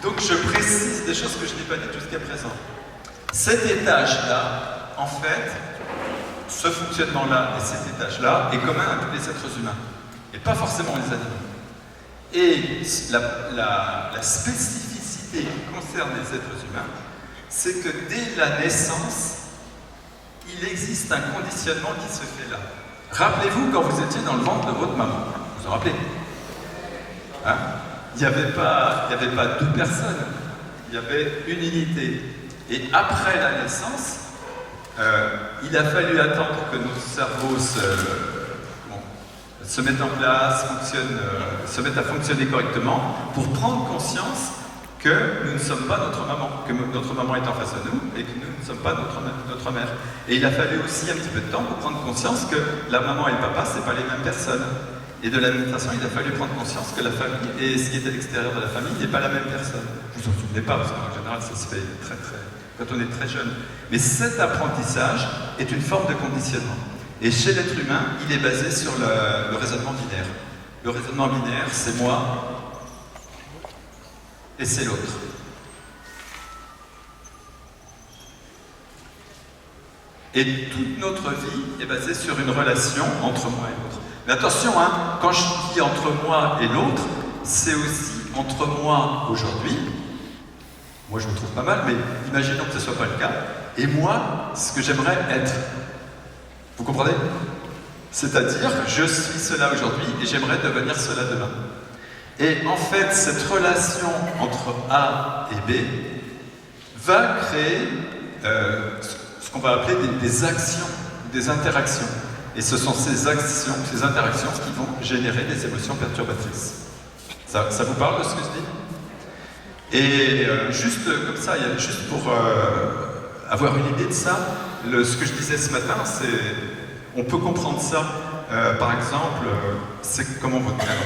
Donc je précise des choses que je n'ai pas dites jusqu'à présent. Cet étage-là, en fait, ce fonctionnement-là et cet étage-là est commun à tous les êtres humains, et pas forcément les animaux. Et la spécificité qui concerne les êtres humains, c'est que dès la naissance, il existe un conditionnement qui se fait là. Rappelez-vous quand vous étiez dans le ventre de votre maman, vous vous rappelez, hein? Il n'y avait pas deux personnes, il y avait une unité. Et après la naissance, il a fallu attendre que nos cerveaux se mettent en place, se mettent à fonctionner correctement pour prendre conscience que nous ne sommes pas notre maman, que notre maman est en face de nous et que nous ne sommes pas notre mère. Et il a fallu aussi un petit peu de temps pour prendre conscience que la maman et le papa, ce n'est pas les mêmes personnes. Et de la même façon, il a fallu prendre conscience que la famille et ce qui est à l'extérieur de la famille n'est pas la même personne. Vous vous en souvenez pas, parce qu'en général, ça se fait quand on est très jeune. Mais cet apprentissage est une forme de conditionnement. Et chez l'être humain, il est basé sur le raisonnement binaire. Le raisonnement binaire, c'est moi et c'est l'autre. Et toute notre vie est basée sur une relation entre moi et l'autre. Mais attention, hein, quand je dis entre moi et l'autre, c'est aussi entre moi aujourd'hui. Moi, je me trouve pas mal, mais imaginons que ce ne soit pas le cas. Et moi, ce que j'aimerais être. Vous comprenez? C'est-à-dire, je suis cela aujourd'hui et j'aimerais devenir cela demain. Et en fait, cette relation entre A et B va créer ce qu'on va appeler des actions, des interactions. Et ce sont ces actions, ces interactions qui vont générer des émotions perturbatrices. Ça vous parle de ce que je dis? Et juste comme ça, juste pour avoir une idée de ça, ce que je disais ce matin, c'est on peut comprendre ça. Par exemple, c'est comment votre prénom?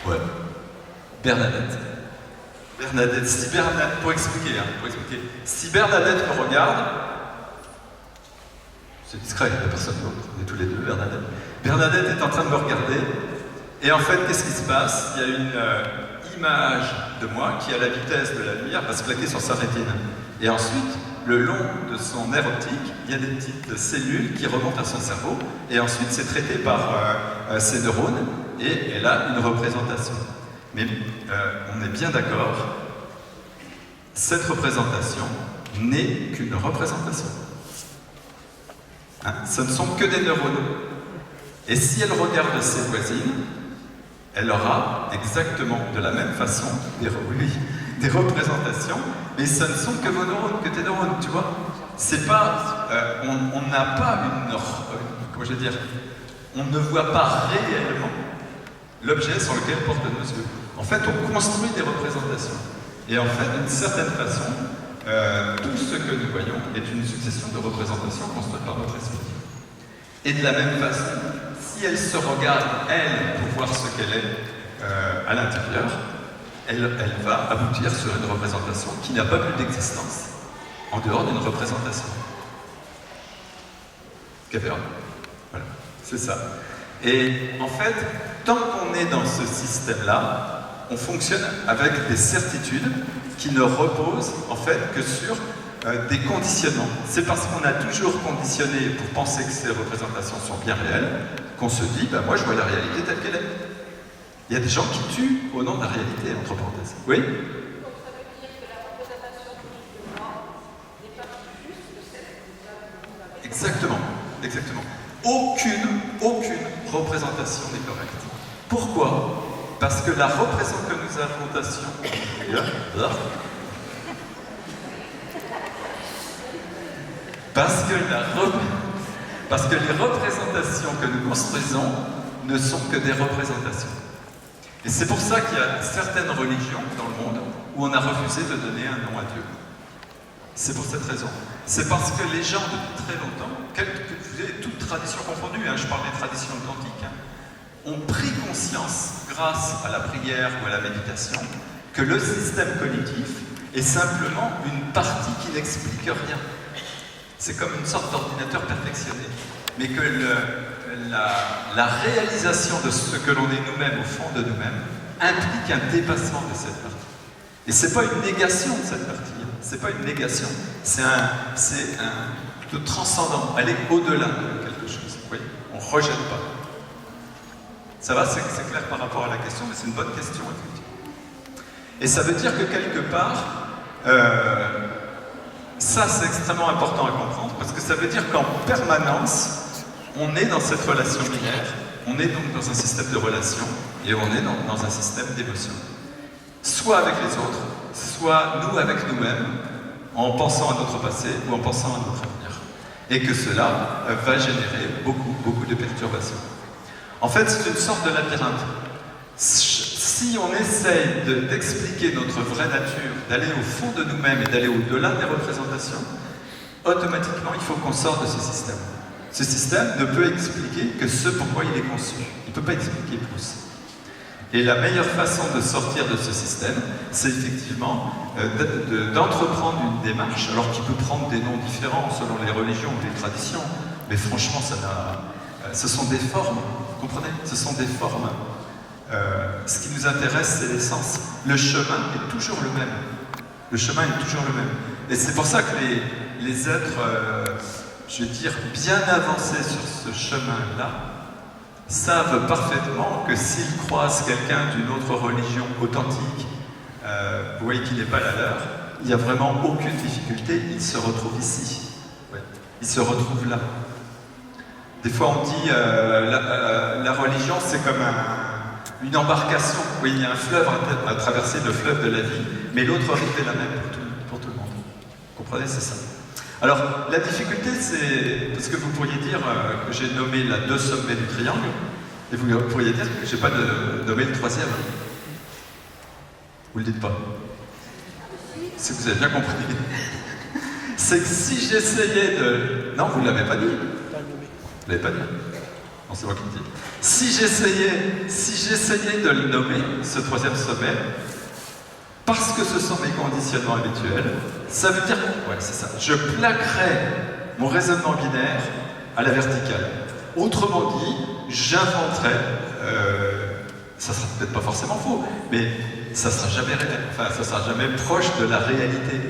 Ouais. Bernadette. Bernadette. Si Bernadette, pour expliquer. Si Bernadette me regarde, c'est discret, il n'y a personne d'autre, on est tous les deux, Bernadette. Bernadette est en train de me regarder, et en fait, qu'est-ce qui se passe? Il y a une image de moi qui, à la vitesse de la lumière, va se plaquer sur sa rétine. Et ensuite, le long de son nerf optique, il y a des petites cellules qui remontent à son cerveau, et ensuite, c'est traité par ses neurones, et elle a une représentation. Mais on est bien d'accord, cette représentation n'est qu'une représentation. Hein, ce ne sont que des neurones. Et si elle regarde ses voisines, elle aura exactement de la même façon des représentations, mais ce ne sont que vos neurones, que tes neurones, tu vois. C'est pas, on n'a pas comment je vais dire, on ne voit pas réellement l'objet sur lequel portent nos yeux. En fait, on construit des représentations. Et en fait, d'une certaine façon, tout ce que nous voyons est une succession de représentations construites par notre esprit. Et de la même façon, si elle se regarde, elle, pour voir ce qu'elle est à l'intérieur, elle va aboutir sur une représentation qui n'a pas plus d'existence en dehors d'une représentation. Voilà, c'est ça. Et en fait, tant qu'on est dans ce système-là, on fonctionne avec des certitudes qui ne reposent en fait que sur des conditionnements. C'est parce qu'on a toujours conditionné pour penser que ces représentations sont bien réelles qu'on se dit, ben moi je vois la réalité telle qu'elle est. Il y a des gens qui tuent au nom de la réalité, entre parenthèses. Oui? Donc ça veut dire que la représentation de moi n'est pas plus juste que celle que nous avons. Exactement, exactement. Aucune représentation n'est correcte. Pourquoi? Parce que la représentation que nous avons, parce que les représentations que nous construisons ne sont que des représentations. Et c'est pour ça qu'il y a certaines religions dans le monde où on a refusé de donner un nom à Dieu. C'est pour cette raison. C'est parce que les gens, depuis très longtemps, toutes traditions confondues, je parle des traditions authentiques, ont pris conscience, grâce à la prière ou à la méditation, que le système cognitif est simplement une partie qui n'explique rien. C'est comme une sorte d'ordinateur perfectionné. Mais que la réalisation de ce que l'on est nous-mêmes, au fond de nous-mêmes, implique un dépassement de cette partie. Et c'est pas une négation de cette partie, c'est pas une négation, c'est un plutôt transcendant, elle est au-delà de quelque chose. Oui, on ne rejette pas. Ça va, c'est clair par rapport à la question, mais c'est une bonne question, effectivement. Et ça veut dire que quelque part, ça c'est extrêmement important à comprendre, parce que ça veut dire qu'en permanence, on est dans cette relation binaire, on est donc dans un système de relations, et on est dans un système d'émotions. Soit avec les autres, soit nous avec nous-mêmes, en pensant à notre passé ou en pensant à notre avenir. Et que cela va générer beaucoup de perturbations. En fait, c'est une sorte de labyrinthe. Si on essaye d'expliquer notre vraie nature, d'aller au fond de nous-mêmes et d'aller au-delà des représentations, automatiquement, il faut qu'on sorte de ce système. Ce système ne peut expliquer que ce pourquoi il est conçu. Il ne peut pas expliquer plus. Et la meilleure façon de sortir de ce système, c'est effectivement d'entreprendre une démarche, alors qui peut prendre des noms différents selon les religions ou les traditions, mais franchement, ce sont des formes, vous comprenez? Ce sont des formes. Ce qui nous intéresse, c'est l'essence. Le chemin est toujours le même. Le chemin est toujours le même. Et c'est pour ça que les êtres, je veux dire, bien avancés sur ce chemin-là, savent parfaitement que s'ils croisent quelqu'un d'une autre religion authentique, vous voyez qu'il n'est pas la leur, il n'y a vraiment aucune difficulté, ils se retrouvent ici. Ouais. Ils se retrouvent là. Des fois on dit la religion c'est comme une embarcation, où il y a un fleuve à traverser, le fleuve de la vie, mais l'autre rive est la même pour tout le monde. Vous comprenez, c'est ça. Alors, la difficulté, c'est parce que vous pourriez dire que j'ai nommé les 2 sommets du triangle, et vous pourriez dire que je n'ai pas nommé le 3e. Vous le dites pas. Si vous avez bien compris. C'est que si j'essayais de... Non, vous ne l'avez pas dit. Vous ne l'avez pas dit. Non, c'est moi qui le dis. Si j'essayais de le nommer, ce 3e sommet, parce que ce sont mes conditionnements habituels, ça veut dire, ouais, c'est ça, je plaquerais mon raisonnement binaire à la verticale. Autrement dit, j'inventerais, ça sera peut-être pas forcément faux, mais ça sera jamais proche de la réalité.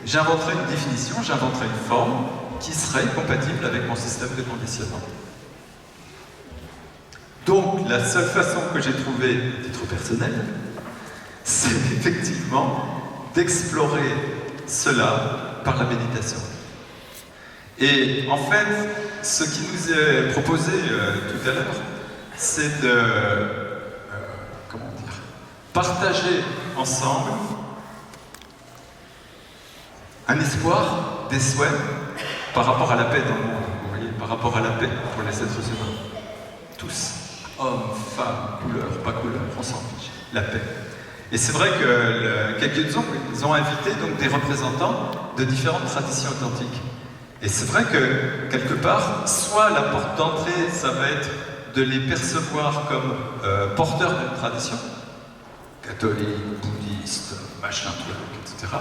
J'inventerais une définition, j'inventerais une forme qui serait compatible avec mon système de conditionnement. Donc, la seule façon que j'ai trouvée, à titre personnel, c'est effectivement d'explorer cela par la méditation. Et en fait, ce qui nous est proposé tout à l'heure, c'est de partager ensemble un espoir, des souhaits par rapport à la paix dans le monde, vous voyez, par rapport à la paix pour les êtres humains. Tous, hommes, femmes, couleur, pas couleur, on s'en fiche, la paix. Et c'est vrai que ils ont invité donc des représentants de différentes traditions authentiques. Et c'est vrai que, quelque part, soit la porte d'entrée, ça va être de les percevoir comme porteurs d'une tradition, catholique, bouddhiste, machin truc, etc.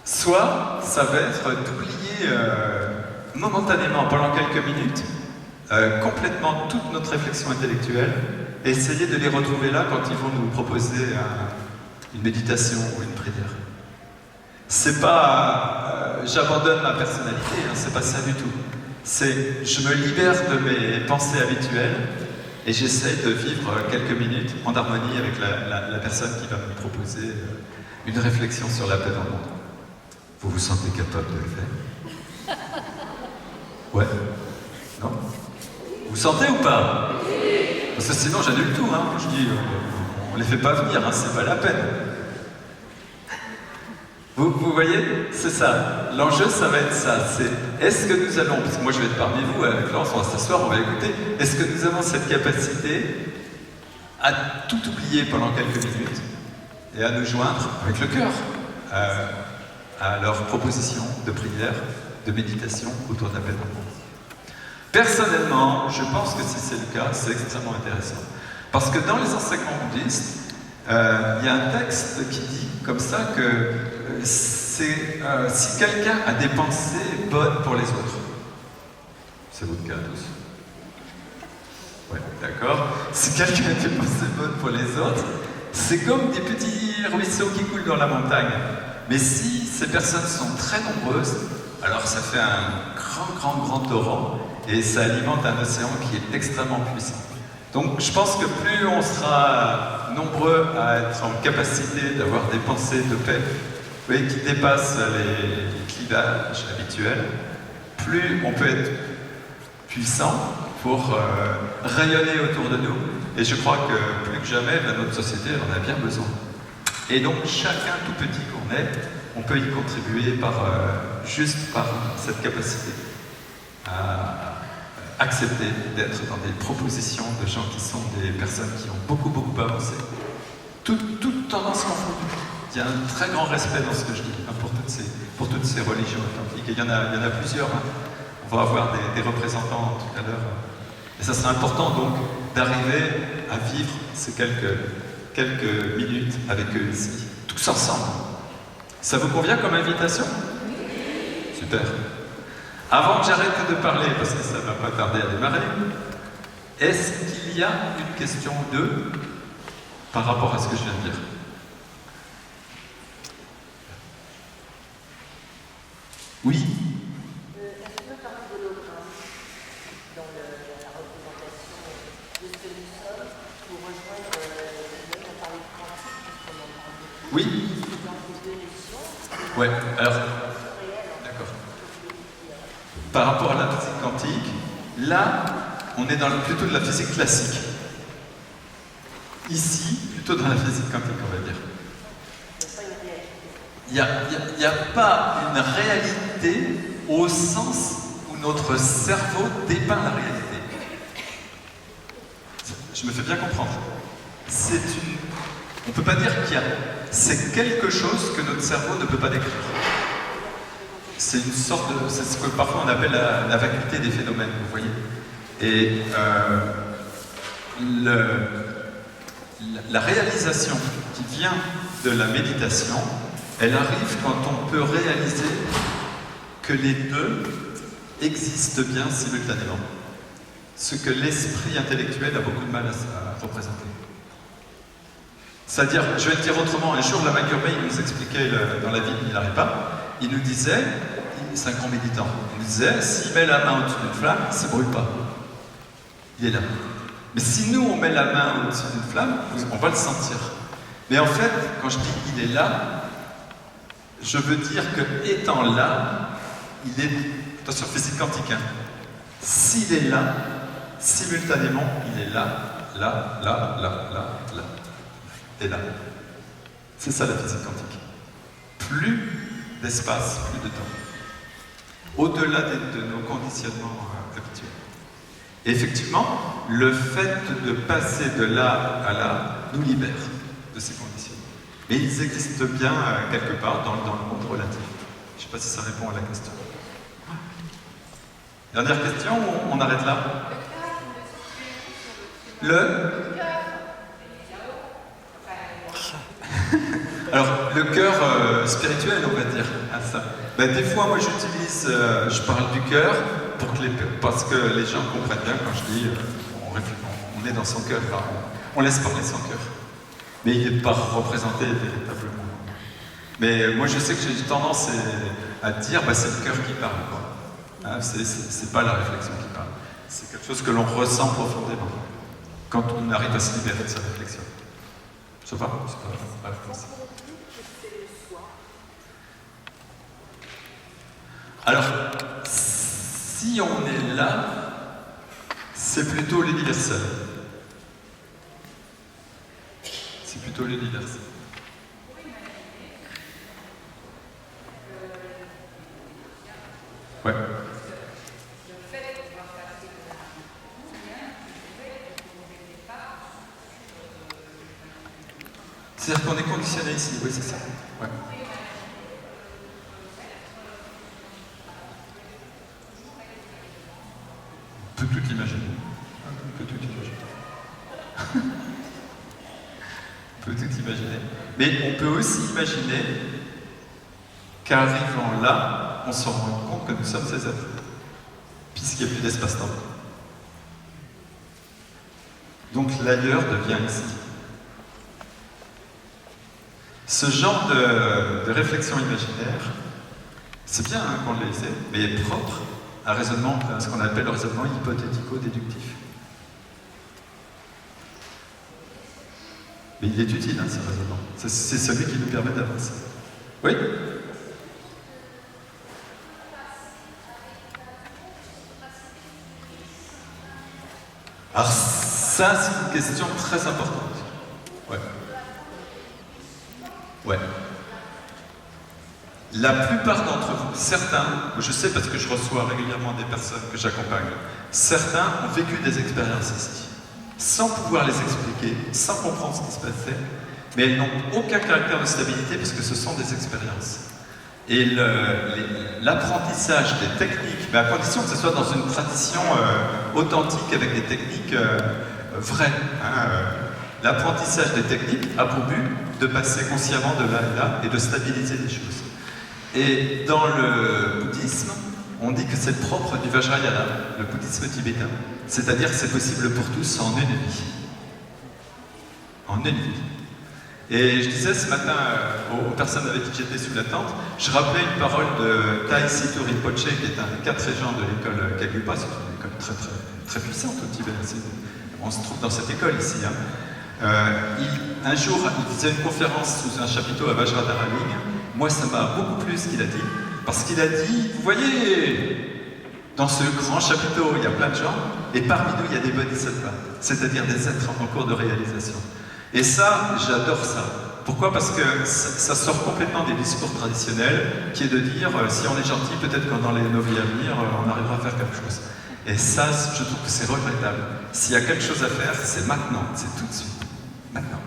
Soit ça va être d'oublier momentanément, pendant quelques minutes, complètement toute notre réflexion intellectuelle, et essayer de les retrouver là quand ils vont nous proposer une méditation ou une prière. C'est pas j'abandonne ma personnalité, hein, c'est pas ça du tout. C'est je me libère de mes pensées habituelles et j'essaye de vivre quelques minutes en harmonie avec la personne qui va me proposer une réflexion sur la paix dans le monde. Vous vous sentez capable de le faire? Ouais? Non? Vous sentez ou pas? Parce que sinon j'annule tout, hein. Je dis, on les fait pas venir, hein, c'est pas la peine. Vous voyez, c'est ça. L'enjeu, ça va être ça. C'est est-ce que nous allons, parce que moi je vais être parmi vous, avec Laurence, on va s'asseoir, on va écouter, est-ce que nous avons cette capacité à tout oublier pendant quelques minutes et à nous joindre avec le cœur à leurs propositions de prière, de méditation autour de la paix dans le monde? Personnellement, je pense que si c'est le cas, c'est extrêmement intéressant. Parce que dans les enseignements bouddhistes, il y a un texte qui dit comme ça que si quelqu'un a des pensées bonnes pour les autres, c'est votre cas tous? Ouais, d'accord. Si quelqu'un a des pensées bonnes pour les autres, C'est comme des petits ruisseaux qui coulent dans la montagne. Mais si ces personnes sont très nombreuses, alors ça fait un grand torrent et ça alimente un océan qui est extrêmement puissant. Donc je pense que plus on sera nombreux à être en capacité d'avoir des pensées de paix, oui, qui dépassent les clivages habituels, plus on peut être puissant pour rayonner autour de nous. Et je crois que plus que jamais, notre société en a bien besoin. Et donc chacun, tout petit qu'on est, on peut y contribuer juste par cette capacité à accepter d'être dans des propositions de gens qui sont des personnes qui ont beaucoup avancé. Toute tendance confondue. Il y a un très grand respect dans ce que je dis pour toutes ces religions authentiques. Et il y en a plusieurs. Hein. On va avoir des représentants tout à l'heure. Et ça sera important donc d'arriver à vivre ces quelques minutes avec eux ici, tous ensemble. Ça vous convient comme invitation? Super. Avant que j'arrête de parler, parce que ça ne va pas tarder à démarrer, est-ce qu'il y a une question ou deux par rapport à ce que je viens de dire? Oui. Est-ce que tu parles de l'hologramme dans la représentation de ce que nous sommes pour rejoindre on parlait de quantique, parce qu'on en parle beaucoup. Oui. Dans vos deux missions. Ouais, alors. D'accord. Par rapport à la physique quantique, là, on est dans plutôt de la physique classique. Ici, plutôt dans la physique quantique, on va dire. Il n'y a pas une réalité au sens où notre cerveau dépeint la réalité. Je me fais bien comprendre. On ne peut pas dire qu'il y a... C'est quelque chose que notre cerveau ne peut pas décrire. C'est une sorte de... C'est ce que parfois on appelle la vacuité des phénomènes, vous voyez. Et la réalisation qui vient de la méditation, elle arrive quand on peut réaliser que les deux existent bien simultanément. Ce que l'esprit intellectuel a beaucoup de mal à représenter. C'est-à-dire, je vais le dire autrement, un jour, Lama Gurmé, il nous expliquait dans la vie, il n'arrive pas, il nous disait, c'est un grand méditant, il nous disait, s'il met la main au-dessus d'une flamme, ça ne brûle pas. Il est là. Mais si nous, on met la main au-dessus d'une flamme, on va le sentir. Mais en fait, quand je dis il est là, je veux dire que étant là, il est, attention, physique quantique, hein, s'il est là, simultanément, il est là, et là. C'est ça la physique quantique. Plus d'espace, plus de temps. Au-delà de nos conditionnements habituels. Et effectivement, le fait de passer de là à là nous libère de ces conditions. Mais ils existent bien quelque part dans le monde relatif. Je ne sais pas si ça répond à la question. Dernière question, on arrête là. Alors, le cœur spirituel, on va dire, à ça. Ben, des fois, moi, j'utilise, je parle du cœur parce que les gens comprennent bien quand je dis on est dans son cœur, on laisse parler son cœur. Mais il n'est pas représenté véritablement. Mais moi, je sais que j'ai tendance à dire, bah, c'est le cœur qui parle. Hein, c'est pas la réflexion qui parle. C'est quelque chose que l'on ressent profondément quand on arrive à se libérer de sa réflexion. Ça va? C'est pas la réponse. Alors, si on est là, c'est plutôt l'universel. C'est plutôt l'universel. Ouais. C'est-à-dire qu'on est conditionné ici, oui, c'est ça. Ouais. On peut tout imaginer. On peut tout imaginer. On peut tout imaginer. Mais on peut aussi imaginer qu'arrivant là, on se rend compte que nous sommes ces êtres, puisqu'il n'y a plus d'espace-temps. Donc l'ailleurs devient ici. Ce genre de réflexion imaginaire, c'est bien hein, qu'on l'ait fait, mais est propre à raisonnement, à ce qu'on appelle le raisonnement hypothético-déductif. Mais il est utile, hein, ce raisonnement. C'est celui qui nous permet d'avancer. Oui? Alors ça, c'est une question très importante. Ouais. Ouais. La plupart d'entre vous, certains, je sais parce que je reçois régulièrement des personnes que j'accompagne, certains ont vécu des expériences ici, sans pouvoir les expliquer, sans comprendre ce qui se passait, mais elles n'ont aucun caractère de stabilité parce que ce sont des expériences. Et l'apprentissage des techniques, mais à condition que ce soit dans une tradition authentique avec des techniques vraies. Hein, l'apprentissage des techniques a pour but de passer consciemment de là et là et de stabiliser les choses. Et dans le bouddhisme, on dit que c'est propre du Vajrayana, le bouddhisme tibétain. C'est-à-dire que c'est possible pour tous en une vie. En une vie. Et je disais ce matin aux personnes avec qui j'étais sous la tente, je rappelais une parole de Tai Situ Rinpoche, qui est un des 4 régents de l'école Kagyupa, c'est une école très puissante au Tibet. On se trouve dans cette école ici. Hein. Un jour, il faisait une conférence sous un chapiteau à Vajradhara. Moi, ça m'a beaucoup plu ce qu'il a dit, parce qu'il a dit, vous voyez, dans ce grand chapiteau, il y a plein de gens, et parmi nous, il y a des bodhisattvas, c'est-à-dire des êtres en cours de réalisation. Et ça, j'adore ça. Pourquoi? Parce que ça sort complètement des discours traditionnels, qui est de dire, si on est gentil, peut-être que dans nos vies à venir, on arrivera à faire quelque chose. Et ça, je trouve que c'est regrettable. S'il y a quelque chose à faire, c'est maintenant, c'est tout de suite. Maintenant.